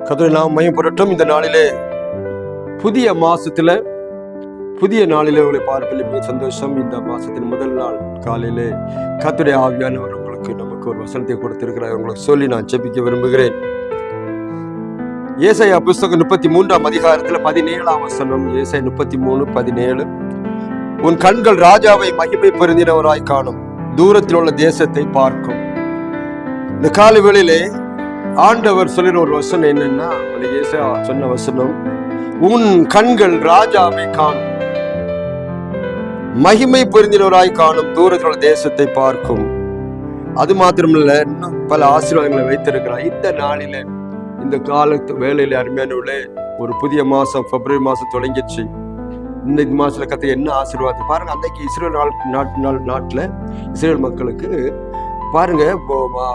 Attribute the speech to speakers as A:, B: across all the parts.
A: கர்த்தருடைய நாமம் மகிமைப்படட்டும். இந்த நாளிலே புதிய மாசத்துல புதிய நாளிலே உங்களை பார்ப்பதில் மிக சந்தோஷம். இந்த மாசத்தின் முதல் நாள் காலையிலே கர்த்தருடைய ஆவியானவர் உங்களுக்கு நமக்கு ஒரு வசனத்தை கொடுத்திருக்கிறார். உங்களுக்கு சொல்லி நான் ஜெபிக்க விரும்புகிறேன். ஏசாயா புஸ்தகம் 33ஆம் அதிகாரத்துல 17ஆம் வசனம். ஏசாயா 33:17. உன் கண்கள் ராஜாவை மகிமை பொருந்தினவராய் காணும், தூரத்தில் உள்ள தேசத்தை பார்க்கும். இந்த காலை வேளையிலே ஆண்டவர் சொல்லிற ஒரு வசனம் என்னன்னா, ஏசாயா சொன்ன வசனம், உன் கண்கள் ராஜாவை காணும், மகிமை பொருந்தினவராய் காணும், தூரத்தில் உள்ள தேசத்தை பார்க்கும். அது மாத்திரமில்ல, இன்னும் பல ஆசீர்வாதங்களை வைத்திருக்கிறார். இந்த நாளில இந்த காலத்து வேலையில அருமையானவர்களே, ஒரு புதிய மாசம் பிப்ரவரி மாசம் தொடங்கிடுச்சு. இந்த மாசத்துல கத்த என்ன ஆசீர்வாதம் பாருங்க. அன்னைக்கு இஸ்ரேல் நாட்டுல இஸ்ரேல் மக்களுக்கு பாருங்க,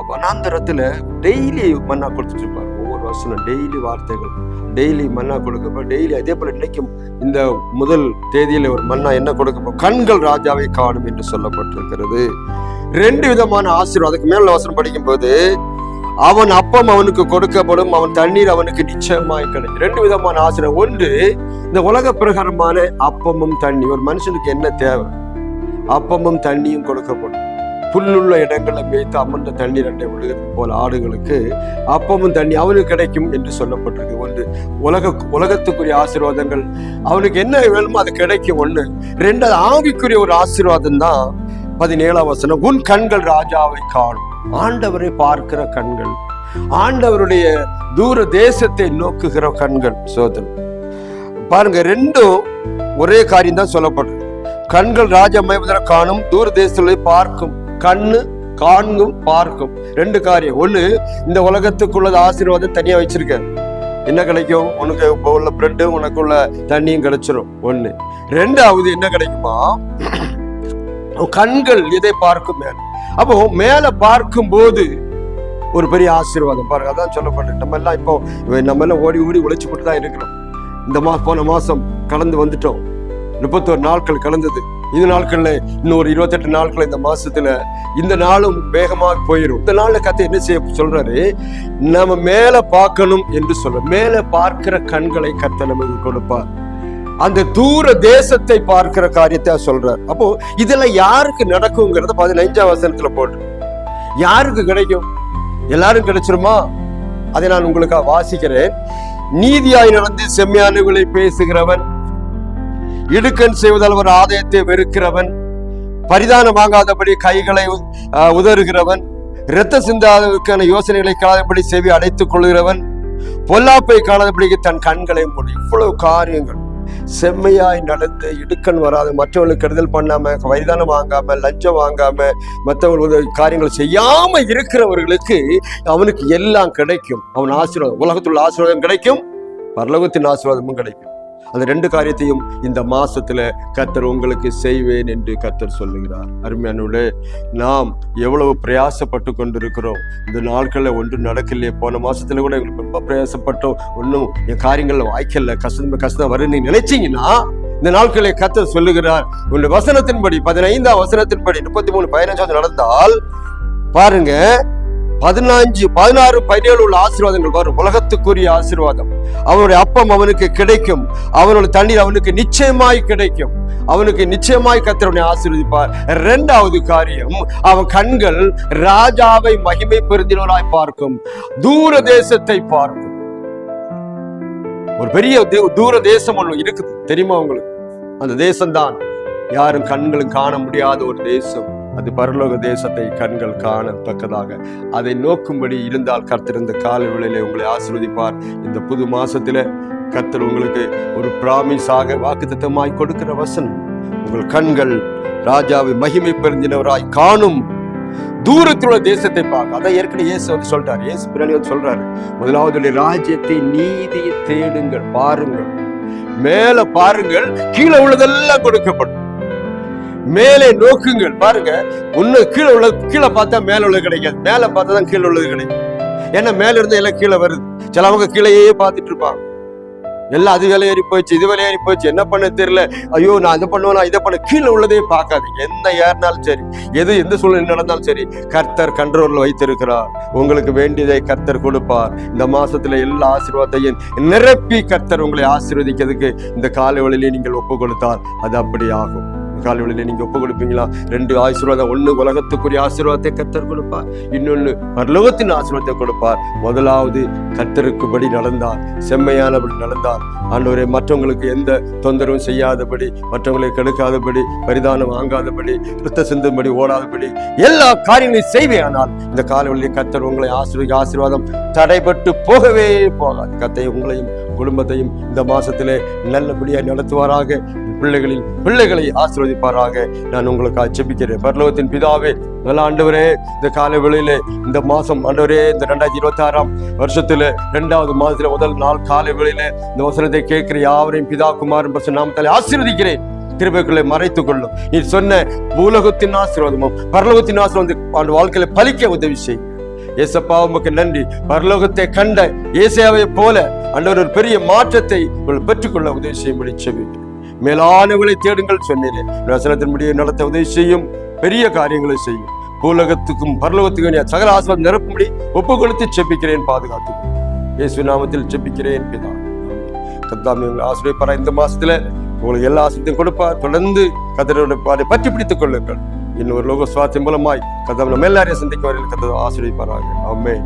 A: வனாந்தரத்துல டெய்லி மன்னா கொடுத்துட்டு இருப்பாரு. ஒவ்வொரு வருஷம் டெய்லி வார்த்தைகள், டெய்லி மன்னா கொடுக்கப்போ டெய்லி. அதே போல இன்னைக்கும் இந்த முதல் தேதியில ஒரு மன்னா என்ன கொடுக்கப்போ, கண்கள் ராஜாவை காணும் என்று சொல்லப்பட்டிருக்கிறது. 2 விதமான ஆசீர்வாதம். அதுக்கு மேல வசனம் படிக்கும் போது, அவன் அப்பம் அவனுக்கு கொடுக்கப்படும், அவன் தண்ணீர் அவனுக்கு நிச்சயமாய் கிடைக்கும். 2 விதமான ஆசீர்வாதம். ஒன்று, இந்த உலக பிரகாரமான அப்பமும் தண்ணி. ஒரு மனுஷனுக்கு என்ன தேவை? அப்பமும் தண்ணியும் கொடுக்கப்படும். புல்லுள்ள இடங்களை மேய்த்து அமர்ந்த தண்ணீர் அண்டை விழுகிறது போல ஆடுகளுக்கு அப்பமும் தண்ணி அவனுக்கு கிடைக்கும் என்று சொல்லப்பட்டிருக்கு. ஒன்று, உலகத்துக்குரிய ஆசீர்வாதங்கள், அவனுக்கு என்ன வேணுமோ அது கிடைக்கும். ஒண்ணு. 2, ஆவிக்குரிய ஒரு ஆசீர்வாதம் தான் 17ஆம் வசனம், உன் கண்கள் ராஜாவை காணும். ஆண்டவரை பார்க்கிற கண்கள், ஆண்டவருடைய தூர தேசத்தை நோக்குகிற கண்கள். சோதனை பாருங்க, 2ம் ஒரே காரியம் தான் சொல்லப்படுறது. கண்கள் ராஜா மகிமை காணும், தூர தேசத்தை பார்க்கும். கண்ணு காண்கும், பார்க்கும். 2 காரியம். ஒண்ணு, இந்த உலகத்துக்குள்ள ஆசீர்வாதம் தனியா வச்சிருக்க, என்ன கிடைக்கும்? உனக்கு உள்ள பிரெட்டு, உனக்குள்ள தண்ணியும் கிடைச்சிடும். 1. 2வது என்ன கிடைக்குமா, கண்கள் இதை பார்க்கும். மேல அப்போ மேல பார்க்கும் போது ஒரு பெரிய ஆசீர்வாதம் பாருங்க. அதான் சொல்லப்பட்டு நம்ம எல்லாம் இப்போ நம்ம எல்லாம் ஓடி ஓடி உழைச்சு போட்டு தான் இருக்கிறோம். இந்த போன மாசம் கடந்து வந்துட்டோம். 31 நாட்கள் கடந்தது. இந்த நாட்கள்ல இன்னும் ஒரு 28 நாட்கள் இந்த மாசத்துல, இந்த நாளும் வேகமாக போயிடும். இந்த நாள்ல கத்தை என்ன செய்ய சொல்றாரு, நம்ம மேல பார்க்கணும் என்று சொல்ற, மேல பார்க்கிற கண்களை கத்த நமக்கு கொடுப்பார். அந்த தூர தேசத்தை பார்க்கிற காரியத்தை சொல்றார். அப்போ இதெல்லாம் யாருக்கு நடக்குங்கிறத 15ஆம் வசனத்துல போட்டு, யாருக்கு கிடைக்கும்? எல்லாரும் கிடைச்சிருமா? அதை நான் உங்களுக்காக வாசிக்கிறேன். நீதியாய் நடந்து செம்மையானவர்களை பேசுகிறவன், இடுக்கண் செய்வதால் ஒரு ஆதாயத்தை வெறுக்கிறவன், பரிதானம் வாங்காதபடி கைகளை உதறுகிறவன், இரத்த சிந்தாதவருக்கான யோசனைகளை காணாதபடி செவி அடைத்துக் கொள்கிறவன், பொல்லாப்பை காணாதபடி தன் கண்களை மூடி. இவ்வளவு காரியங்கள். செம்மையாய் நடந்து, இடுக்கண் வராது, மற்றவர்களுக்கு கெடுதல் பண்ணாம, பரிதானம் வாங்காம, லஞ்சம் வாங்காம, மற்றவர்கள் காரியங்கள் செய்யாம இருக்கிறவர்களுக்கு அவனுக்கு எல்லாம் கிடைக்கும். அவன் ஆசீர்வாதம், உலகத்துள்ள ஆசீர்வாதம் கிடைக்கும், பரலோகத்தின் ஆசீர்வாதமும் கிடைக்கும். அந்த 2 காரியத்தையும் இந்த மாசத்துல கர்த்தர் உங்களுக்கு செய்வேன் என்று கர்த்தர் சொல்லுகிறார். அருமையானவர்களே, நாம் எவ்வளவு பிரயாசப்பட்டு கொண்டிருக்கிறோம். இந்த நாட்கள்ல ஒன்றும் நடக்கலையே. போன மாசத்துல கூட எங்களுக்கு ரொம்ப பிரயாசப்பட்டோம், ஒன்றும் என் காரியங்கள்ல வாய்க்கல, கஷ்டம் வருன்னு நீங்க நினைச்சீங்கன்னா, இந்த நாட்களை கர்த்தர் சொல்லுகிறார், உங்களுடைய வசனத்தின்படி 15ஆம் வசனத்தின்படி 33:15 நடந்தால் பாருங்க, 16, 17 உள்ள ஆசீர்வாதங்கள் வரும். உலகத்துக்குரிய ஆசீர்வாதம். அவனுடைய அப்பம் அவனுக்கு கிடைக்கும், அவனுடைய தண்ணீர் அவனுக்கு நிச்சயமாய் கிடைக்கும். அவனுக்கு நிச்சயமாய் கர்த்தருடைய ஆசீர்வதிப்பார். 2வது காரியம், அவன் கண்கள் ராஜாவை மகிமை பொருந்தினவராய் பார்க்கும், தூர தேசத்தை பார்க்கும். ஒரு பெரிய தூர தேசம் ஒண்ணு இருக்குது, தெரியுமா உங்களுக்கு? அந்த தேசம்தான் யாரும் கண்களும் காண முடியாத ஒரு தேசம். அது பரலோக தேசத்தை கண்கள் காணத்தக்கதாக அதை நோக்கும்படி இருந்தால் கர்த்தர் இந்த கால வேளையிலே உங்களை ஆசீர்வதிப்பார். இந்த புது மாசத்துல கர்த்தர் உங்களுக்கு ஒரு பிராமிஸாக வாக்குத்தத்தமாய் கொடுக்கிற வசனம், உங்கள் கண்கள் ராஜாவை மகிமை பொருந்தினவராய் காணும், தூரத்தில் உள்ள தேசத்தை பார்க்க. அதை ஏற்கனவே இயேசு சொல்றாரு. இயேசு பின்னாடி சொல்றாரு, முதலாவது ராஜ்யத்தை நீதியை தேடுங்கள், பாருங்கள், மேல பாருங்கள், கீழே உள்ளதெல்லாம் கொடுக்கப்படும். மேலே நோக்குங்கள். பாருங்க, ஒண்ணு கீழே பார்த்தா மேல உள்ளது கிடைக்காது, மேல பார்த்தா தான் கீழே உள்ளது கிடைக்கும். ஏன்னா மேல இருந்து எல்லாம் கீழே வருது. சிலவங்க கீழேயே பார்த்துட்டு இருப்பாங்க. எல்லாம் அது விலை ஏறி போயிடுச்சு, இது விலை ஏறி போயிடுச்சு, என்ன பண்ண தெரியல, ஐயோ நான் இதை பண்ணுவேன் இதை பண்ண, கீழே உள்ளதே பார்க்காதீங்க. எந்த ஏறினாலும் சரி, எந்த சூழ்நிலை நடந்தாலும் சரி, கர்த்தர் கண்ட்ரோல்ல வைத்திருக்கிறார். உங்களுக்கு வேண்டியதை கர்த்தர் கொடுப்பார். இந்த மாசத்துல எல்லா ஆசீர்வாதத்தையும் நிரப்பி கர்த்தர் உங்களை ஆசீர்வதிக்கிறதுக்கு இந்த காலை வேளையிலே நீங்கள் ஒப்பு கொடுத்தால் அது அப்படி ஆகும். காலைவெளியில நீங்க ஒப்பு கொடுப்பீங்களா? 2 ஆசீர்வாதம், 1 உலகத்துக்குரிய ஆசீர்வாதத்தை கர்த்தர் கொடுப்பார், இன்னொன்னு பரலோகத்தின் ஆசீர்வாதத்தை கொடுப்பார். முதலாவது கர்த்தருக்குபடி நடந்தார், செம்மையானபடி நடந்தார், ஆண்டவரே மற்றவங்களுக்கு எந்த தொந்தரவும் செய்யாதபடி, மற்றவங்களை கெடுக்காதபடி, பரிதானம் வாங்காதபடி, ரத்த சிந்தும்படி, ஓடாதபடி எல்லா காரியங்களையும் செய்வேயானால் இந்த காலைவெளியில கர்த்தர் உங்களை ஆசீர்வாதம் தடைபட்டு போகவே போகாது. கர்த்தர் உங்களையும் குடும்பத்தையும் இந்த மாசத்திலே நல்லபடியாக நடத்துவாராக. பிள்ளைகளை ஆசீர்வதிப்பாராக. நான் உங்களுக்கு ஜெபிக்கிறேன். பரலோகத்தின் பிதாவே, நல்ல ஆண்டவரே, இந்த காலை வேளையிலே இந்த மாசம் ஆண்டவரே, இந்த 2026 வருஷத்துல 2வது மாதத்துல முதல் நாள் காலை வேளையிலே இந்த வசனத்தை கேட்கிற யாவரையும் பிதா குமாரன் பரிசுத்த நாமத்தாலே ஆசீர்வதிக்கிறேன். கிருபைக்குள்ளே மறைத்துக் கொள்ளும். நீ சொன்ன பூலோகத்தின் ஆசீர்வாதமும் பரலோகத்தின் ஆசீர்வாதம் வாழ்க்கையில பலிக்க உதவி செய்யும். ஏசப்பா உமக்கு நன்றி. பரலோகத்தை கண்ட ஏசாயாவை போல ஆண்டவர் ஒரு பெரிய மாற்றத்தை பெற்றுக்கொள்ள உதவி செய்யும்படி ஜெபிக்கிறேன். மேலானவர்களை தேடுங்கள் சொன்னீரே, வசனத்தின்படியே நடத்த உதவி செய்யும், பெரிய காரியங்களை செய்யும். பூலோகத்துக்கும் பரலோகத்துக்கும் சகல ஆசீர்வாதம் நிரப்பும்படி ஒப்பு கொடுத்து ஜெபிக்கிறேன். பாதுகாத்து இயேசு நாமத்தில் ஜெபிக்கிறேன் பிதா. கர்த்தாவே உங்களை ஆசீர்வதிப்பார். இந்த மாசத்துல உங்களுக்கு எல்லா ஆசீர்வாதத்தையும் கொடுப்பார். தொடர்ந்து கர்த்தரோட பாதை பற்றி பிடித்துக் கொள்ளுங்கள். இன்னொரு லோக சுவாத்தின் மூலமாய் கர்த்தாவே நம்ம எல்லாரையும் சந்திக்க வரையில் கர்த்தர் ஆசீர்வதிப்பாராக. ஆமென்.